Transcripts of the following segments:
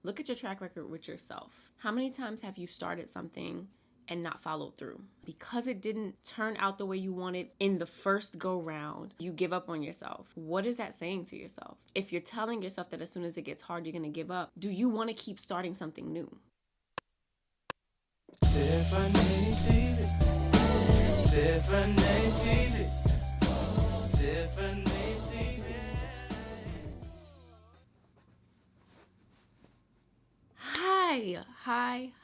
Look at your track record with yourself. How many times have you started something and not followed through? Because it didn't turn out the way you wanted in the first go round, you give up on yourself. What is that saying to yourself? If you're telling yourself that as soon as it gets hard, you're gonna give up, do you wanna keep starting something new?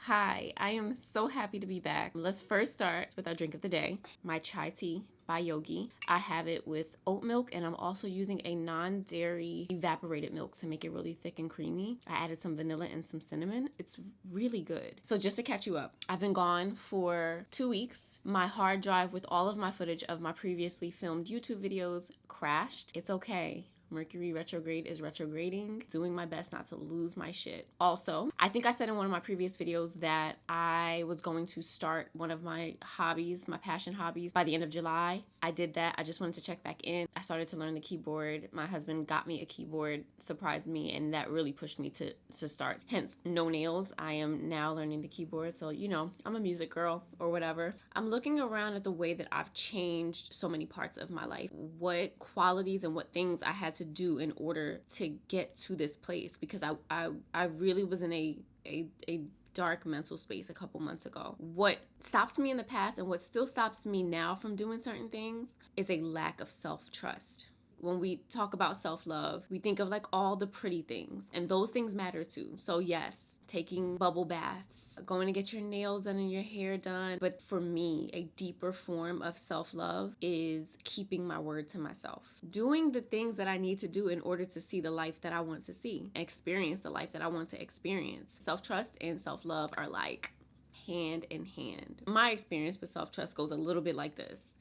Hi. I am so happy to be back. Let's first start with our drink of the day, my chai tea by Yogi. I have it with oat milk, and I'm also using a non-dairy evaporated milk to make it really thick and creamy. I added some vanilla and some cinnamon. It's really good. So just to catch you up, I've been gone for 2 weeks. My hard drive with all of my footage of my previously filmed YouTube videos crashed. It's okay. Mercury retrograde is retrograding, doing my best not to lose my shit. Also, I think I said in one of my previous videos that I was going to start one of my hobbies, my passion hobbies, by the end of July. I did that. I just wanted to check back in. I started to learn the keyboard. My husband got me a keyboard, surprised me, and that really pushed me to start. Hence, no nails. I am now learning the keyboard, so you know, I'm a music girl or whatever. I'm looking around at the way that I've changed so many parts of my life, what qualities and what things I had to do in order to get to this place, because I really was in a dark mental space a couple months ago. What stopped me in the past and what still stops me now from doing certain things is a lack of self-trust. When we talk about self-love, we think of like all the pretty things, and those things matter too. So yes, taking bubble baths, going to get your nails done and your hair done. But for me, a deeper form of self-love is keeping my word to myself. Doing the things that I need to do in order to see the life that I want to see, experience the life that I want to experience. Self-trust and self-love are like hand in hand. My experience with self-trust goes a little bit like this.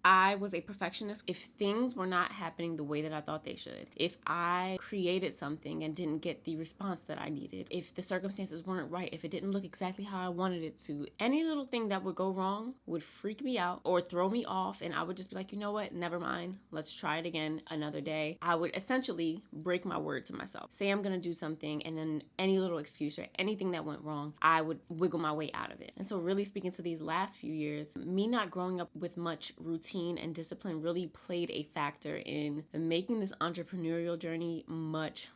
I was a perfectionist. If things were not happening the way that I thought they should, if I created something and didn't get the response that I needed, if the circumstances weren't right, if it didn't look exactly how I wanted it to, any little thing that would go wrong would freak me out or throw me off, and I would just be like, you know what, never mind, let's try it again another day. I would essentially break my word to myself. Say I'm gonna do something, and then any little excuse or anything that went wrong, I would wiggle my way out of it. And so really speaking to these last few years, me not growing up with much routine and discipline really played a factor in making this entrepreneurial journey much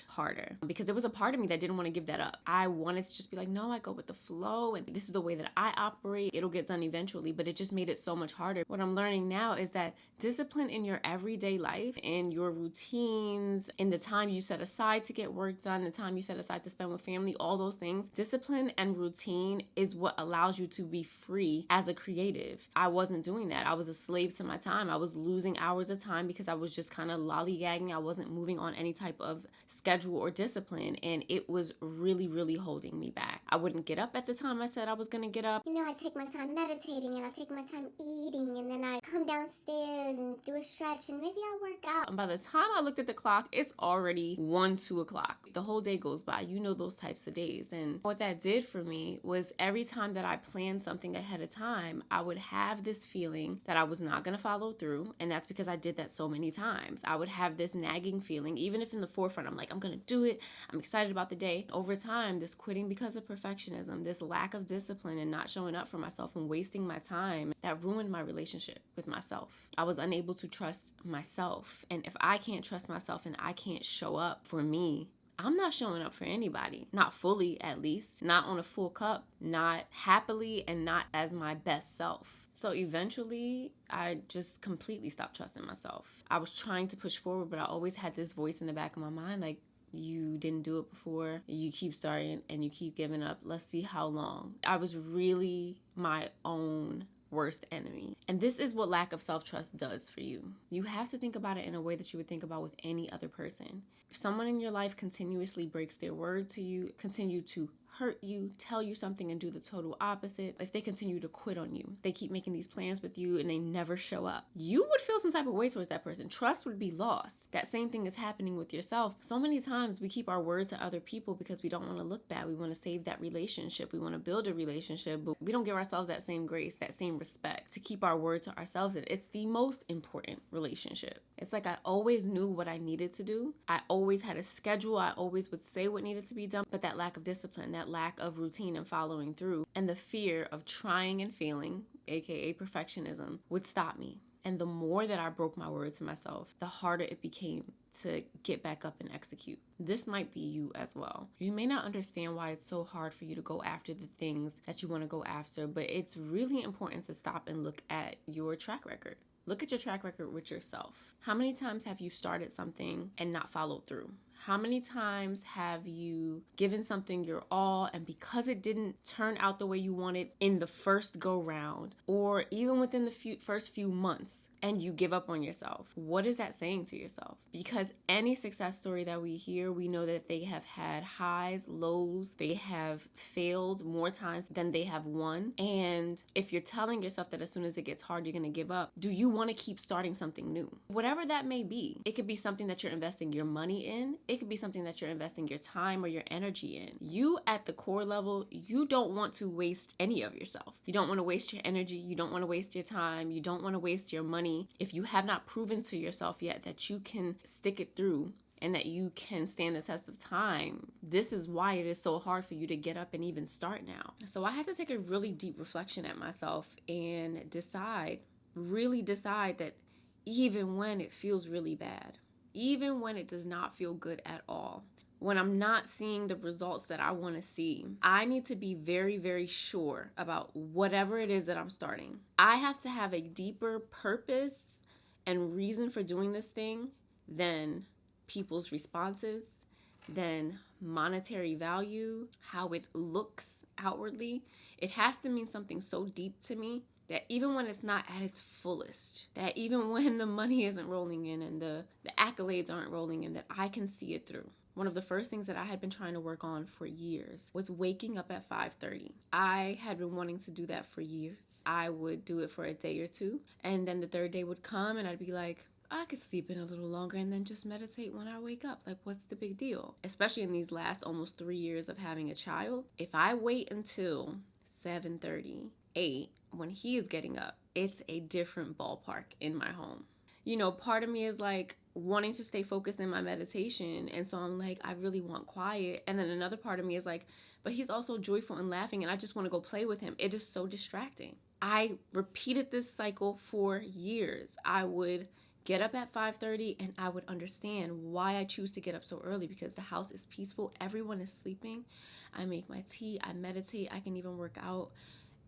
harder, because there was a part of me that didn't want to give that up. I wanted to just be like, no, I go with the flow, and this is the way that I operate. It'll get done eventually, but it just made it so much harder. What I'm learning now is that discipline in your everyday life, in your routines, in the time you set aside to get work done, the time you set aside to spend with family, all those things, discipline and routine is what allows you to be free as a creative. I wasn't doing that. I was a slave to my time. I was losing hours of time because I was just kind of lollygagging. I wasn't moving on any type of schedule or discipline, and it was really holding me back. I wouldn't get up at the time I said I was going to get up. You know, I take my time meditating, and I take my time eating, and then I come downstairs and do a stretch, and maybe I'll work out. And by the time I looked at the clock, it's already 2 o'clock. The whole day goes by. You know those types of days. And what that did for me was every time that I planned something ahead of time, I would have this feeling that I was not going to follow through. And that's because I did that so many times. I would have this nagging feeling, even if in the forefront, I'm like, I'm going to do it. I'm excited about the day. Over time, this quitting because of perfectionism, this lack of discipline and not showing up for myself and wasting my time, that ruined my relationship with myself. I was unable to trust myself. And if I can't trust myself and I can't show up for me, I'm not showing up for anybody. Not fully, at least. Not on a full cup. Not happily, and not as my best self. So eventually, I just completely stopped trusting myself. I was trying to push forward, but I always had this voice in the back of my mind like, you didn't do it before. You keep starting and you keep giving up. Let's see how long. I was really my own worst enemy. And this is what lack of self-trust does for you. You have to think about it in a way that you would think about with any other person. If someone in your life continuously breaks their word to you, continue to hurt you, tell you something and do the total opposite, if they continue to quit on you, they keep making these plans with you and they never show up, you would feel some type of way towards that person. Trust would be lost. That same thing is happening with yourself. So many times we keep our word to other people because we don't want to look bad. We want to save that relationship. We want to build a relationship, but we don't give ourselves that same grace, that same respect to keep our word to ourselves. And it's the most important relationship. It's like I always knew what I needed to do. I always had a schedule. I always would say what needed to be done, but that lack of discipline, that lack of routine and following through, and the fear of trying and failing, aka perfectionism, would stop me. And the more that I broke my word to myself, the harder it became to get back up and execute. This might be you as well. You may not understand why it's so hard for you to go after the things that you want to go after, but it's really important to stop and look at your track record. Look at your track record with yourself. How many times have you started something and not followed through? How many times have you given something your all, and because it didn't turn out the way you wanted in the first go round, or even within the first few months, and you give up on yourself? What is that saying to yourself? Because any success story that we hear, we know that they have had highs, lows, they have failed more times than they have won. And if you're telling yourself that as soon as it gets hard, you're going to give up, do you want to keep starting something new? Whatever that may be. It could be something that you're investing your money in. It could be something that you're investing your time or your energy in. You, at the core level, you don't want to waste any of yourself. You don't want to waste your energy. You don't want to waste your time. You don't want to waste your money. If you have not proven to yourself yet that you can stick it through and that you can stand the test of time, this is why it is so hard for you to get up and even start now. So I had to take a really deep reflection at myself and really decide that even when it feels really bad, even when it does not feel good at all, when I'm not seeing the results that I want to see, I need to be very, very sure about whatever it is that I'm starting. I have to have a deeper purpose and reason for doing this thing than people's responses, than monetary value, how it looks outwardly. It has to mean something so deep to me that even when it's not at its fullest, that even when the money isn't rolling in and the accolades aren't rolling in, that I can see it through. One of the first things that I had been trying to work on for years was waking up at 5:30. I had been wanting to do that for years. I would do it for a day or two, and then the third day would come and I'd be like, I could sleep in a little longer and then just meditate when I wake up. Like, what's the big deal? Especially in these last almost 3 years of having a child. If I wait until 7:30, 8, when he is getting up, it's a different ballpark in my home. You know, part of me is like wanting to stay focused in my meditation. And so I'm like, I really want quiet. And then another part of me is like, but he's also joyful and laughing and I just want to go play with him. It is so distracting. I repeated this cycle for years. I would get up at 5:30 and I would understand why I choose to get up so early, because the house is peaceful. Everyone is sleeping. I make my tea. I meditate. I can even work out.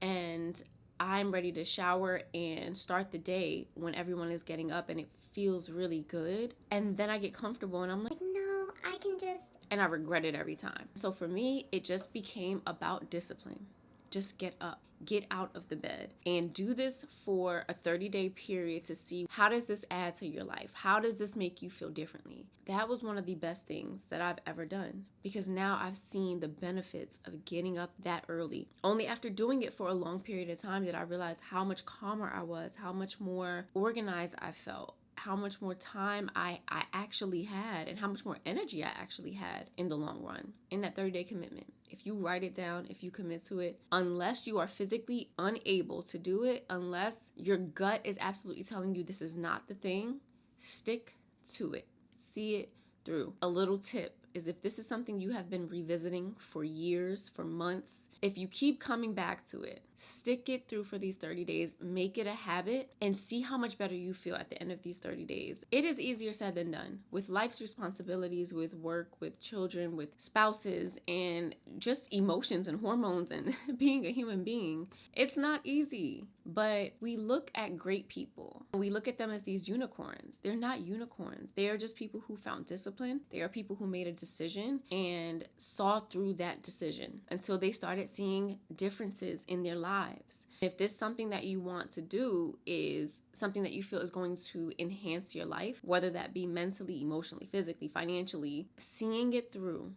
And I'm ready to shower and start the day when everyone is getting up, and it feels really good. And then I get comfortable and I'm like, no, I can just... And I regret it every time. So for me, it just became about discipline. Just get up, get out of the bed, and do this for a 30-day period to see, how does this add to your life? How does this make you feel differently? That was one of the best things that I've ever done, because now I've seen the benefits of getting up that early. Only after doing it for a long period of time did I realize how much calmer I was, how much more organized I felt, how much more time I actually had, and how much more energy I actually had in the long run in that 30-day commitment. If you write it down, if you commit to it, unless you are physically unable to do it, unless your gut is absolutely telling you this is not the thing, stick to it. See it through. A little tip is, if this is something you have been revisiting for years, for months, if you keep coming back to it, stick it through for these 30 days, make it a habit, and see how much better you feel at the end of these 30 days. It is easier said than done. With life's responsibilities, with work, with children, with spouses, and just emotions and hormones and being a human being, it's not easy. But we look at great people. We look at them as these unicorns. They're not unicorns. They are just people who found discipline. They are people who made a decision and saw through that decision until they started seeing differences in their lives. If this something that you want to do is something that you feel is going to enhance your life, whether that be mentally, emotionally, physically, financially, seeing it through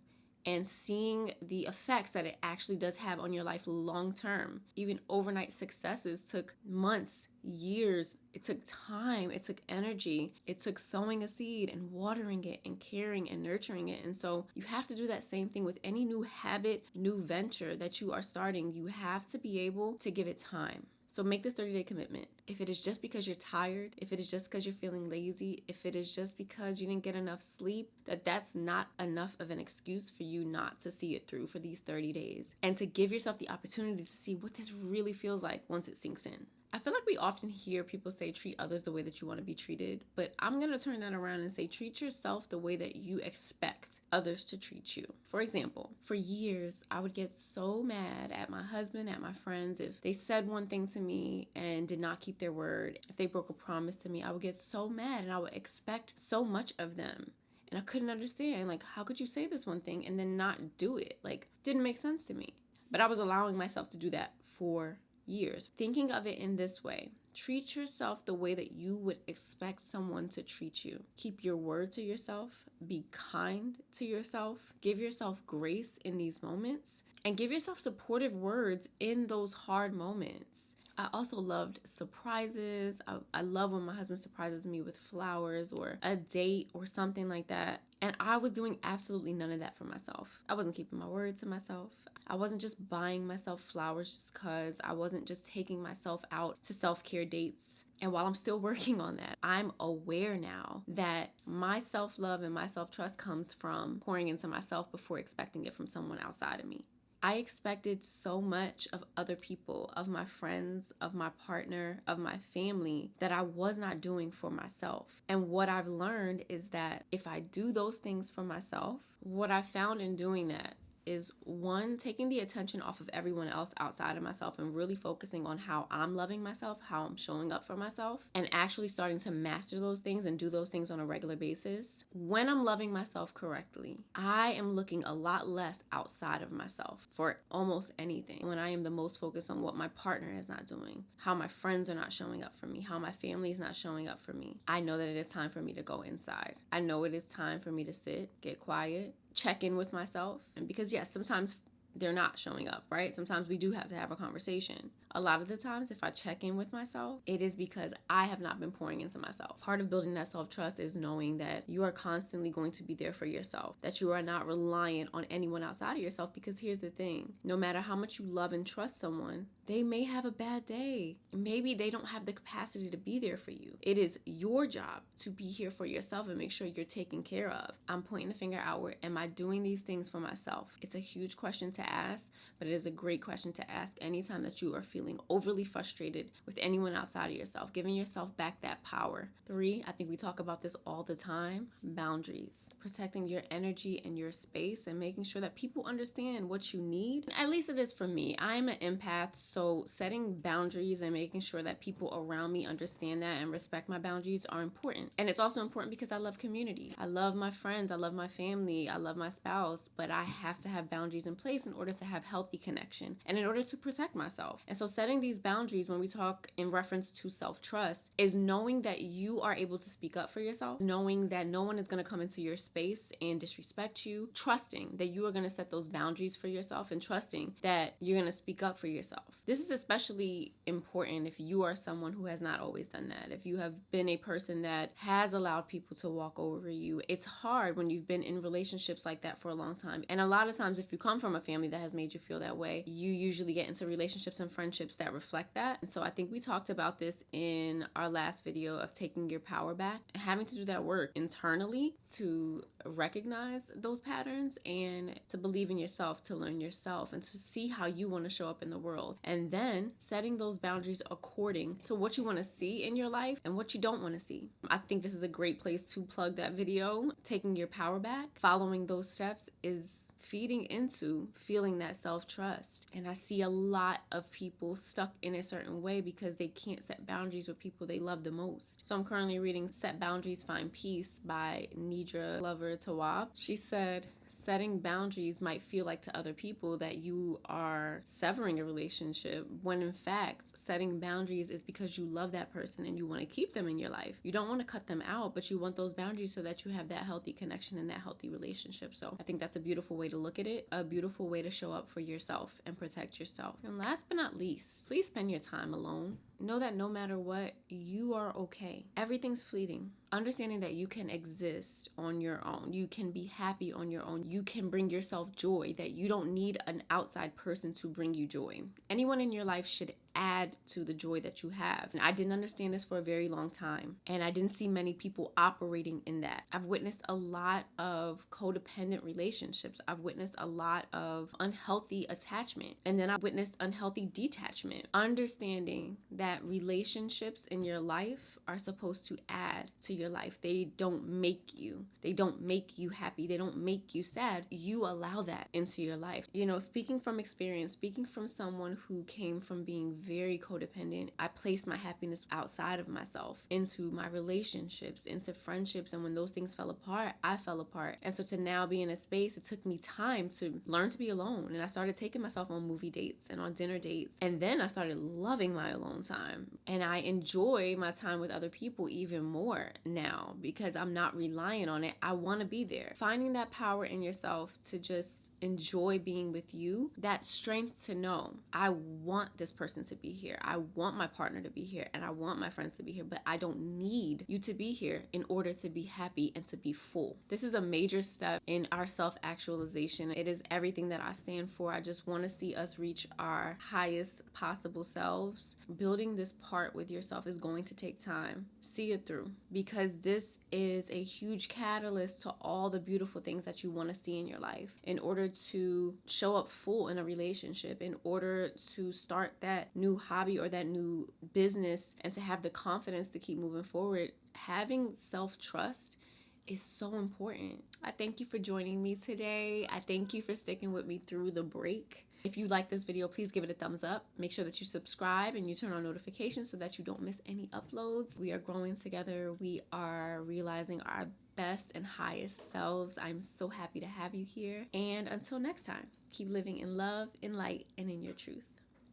and seeing the effects that it actually does have on your life long term. Even overnight successes took months, years. It took time, it took energy, it took sowing a seed and watering it and caring and nurturing it. And so you have to do that same thing with any new habit, new venture that you are starting. You have to be able to give it time. So make this 30-day commitment. If it is just because you're tired, if it is just because you're feeling lazy, if it is just because you didn't get enough sleep, that's not enough of an excuse for you not to see it through for these 30 days and to give yourself the opportunity to see what this really feels like once it sinks in. I feel like we often hear people say treat others the way that you want to be treated, but I'm going to turn that around and say treat yourself the way that you expect others to treat you. For example, for years, I would get so mad at my husband, at my friends, if they said one thing to me and did not keep their word. If they broke a promise to me, I would get so mad and I would expect so much of them. And I couldn't understand, like, how could you say this one thing and then not do it? Like, didn't make sense to me. But I was allowing myself to do that for years. Thinking of it in this way, treat yourself the way that you would expect someone to treat you. Keep your word to yourself. Be kind to yourself. Give yourself grace in these moments. And give yourself supportive words in those hard moments. I also loved surprises. I love when my husband surprises me with flowers or a date or something like that. And I was doing absolutely none of that for myself. I wasn't keeping my word to myself. I wasn't just buying myself flowers just because. I wasn't just taking myself out to self-care dates. And while I'm still working on that, I'm aware now that my self-love and my self-trust comes from pouring into myself before expecting it from someone outside of me. I expected so much of other people, of my friends, of my partner, of my family, that I was not doing for myself. And what I've learned is that if I do those things for myself, what I found in doing that is, one, taking the attention off of everyone else outside of myself and really focusing on how I'm loving myself, how I'm showing up for myself, and actually starting to master those things and do those things on a regular basis. When I'm loving myself correctly, I am looking a lot less outside of myself for almost anything. When I am the most focused on what my partner is not doing, how my friends are not showing up for me, how my family is not showing up for me, I know that it is time for me to go inside. I know it is time for me to sit, get quiet, check in with myself. And because yes, sometimes they're not showing up, right? Sometimes we do have to have a conversation. A lot of the times, if I check in with myself, it is because I have not been pouring into myself. Part of building that self-trust is knowing that you are constantly going to be there for yourself, that you are not reliant on anyone outside of yourself. Because here's the thing, no matter how much you love and trust someone, they may have a bad day. Maybe they don't have the capacity to be there for you. It is your job to be here for yourself and make sure you're taken care of. I'm pointing the finger outward. Am I doing these things for myself? It's a huge question to ask, but it is a great question to ask anytime that you are feeling overly frustrated with anyone outside of yourself, giving yourself back that power. 3, I think we talk about this all the time, boundaries. Protecting your energy and your space and making sure that people understand what you need. At least it is for me. I'm an empath, so setting boundaries and making sure that people around me understand that and respect my boundaries are important. And it's also important because I love community. I love my friends, I love my family, I love my spouse, but I have to have boundaries in place in order to have healthy connection and in order to protect myself. And so setting these boundaries, when we talk in reference to self-trust, is knowing that you are able to speak up for yourself, knowing that no one is going to come into your space and disrespect you, trusting that you are going to set those boundaries for yourself, and trusting that you're going to speak up for yourself. This is especially important if you are someone who has not always done that. If you have been a person that has allowed people to walk over you, it's hard when you've been in relationships like that for a long time. And a lot of times, if you come from a family that has made you feel that way, you usually get into relationships and friendships that reflect that. And so I think we talked about this in our last video of taking your power back, having to do that work internally to recognize those patterns and to believe in yourself, to learn yourself, and to see how you want to show up in the world. And then setting those boundaries according to what you want to see in your life and what you don't want to see. I think this is a great place to plug that video. Taking your power back, following those steps is feeding into feeling that self-trust. And I see a lot of people stuck in a certain way because they can't set boundaries with people they love the most. So I'm currently reading Set Boundaries, Find Peace by Nidra Glover Tawwab. She said, setting boundaries might feel like to other people that you are severing a relationship, when in fact, setting boundaries is because you love that person and you want to keep them in your life. You don't want to cut them out, but you want those boundaries so that you have that healthy connection and that healthy relationship. So I think that's a beautiful way to look at it, a beautiful way to show up for yourself and protect yourself. And last but not least, please spend your time alone. Know that no matter what, you are okay. Everything's fleeting. Understanding that you can exist on your own. You can be happy on your own. You can bring yourself joy, that you don't need an outside person to bring you joy. Anyone in your life should add to the joy that you have. And I didn't understand this for a very long time. And I didn't see many people operating in that. I've witnessed a lot of codependent relationships. I've witnessed a lot of unhealthy attachment. And then I witnessed unhealthy detachment. Understanding that relationships in your life are supposed to add to your life. They don't make you. They don't make you happy. They don't make you sad. You allow that into your life. You know, speaking from experience, speaking from someone who came from being very codependent, I placed my happiness outside of myself, into my relationships, into friendships. And when those things fell apart, I fell apart. And so to now be in a space, it took me time to learn to be alone. And I started taking myself on movie dates and on dinner dates. And then I started loving my alone time. And I enjoy my time with other people even more now because I'm not relying on it. I want to be there. Finding that power in yourself to just enjoy being with you, that strength to know I want this person to be here, I want my partner to be here, and I want my friends to be here, but I don't need you to be here in order to be happy and to be full. This is a major step in our self-actualization. It is everything that I stand for. I just want to see us reach our highest possible selves. Building this part with yourself is going to take time. See it through, because this is a huge catalyst to all the beautiful things that you want to see in your life. In order to show up full in a relationship, in order to start that new hobby or that new business, and to have the confidence to keep moving forward, having self-trust is so important. I thank you for joining me today. I thank you for sticking with me through the break. If you like this video, please give it a thumbs up. Make sure that you subscribe and you turn on notifications so that you don't miss any uploads. We are growing together. We are realizing our best and highest selves. I'm so happy to have you here. And until next time, keep living in love, in light, and in your truth.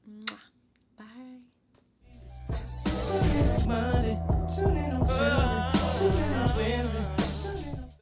Mwah. Bye. Monday, tune in on Tuesday, tune in on Wednesday.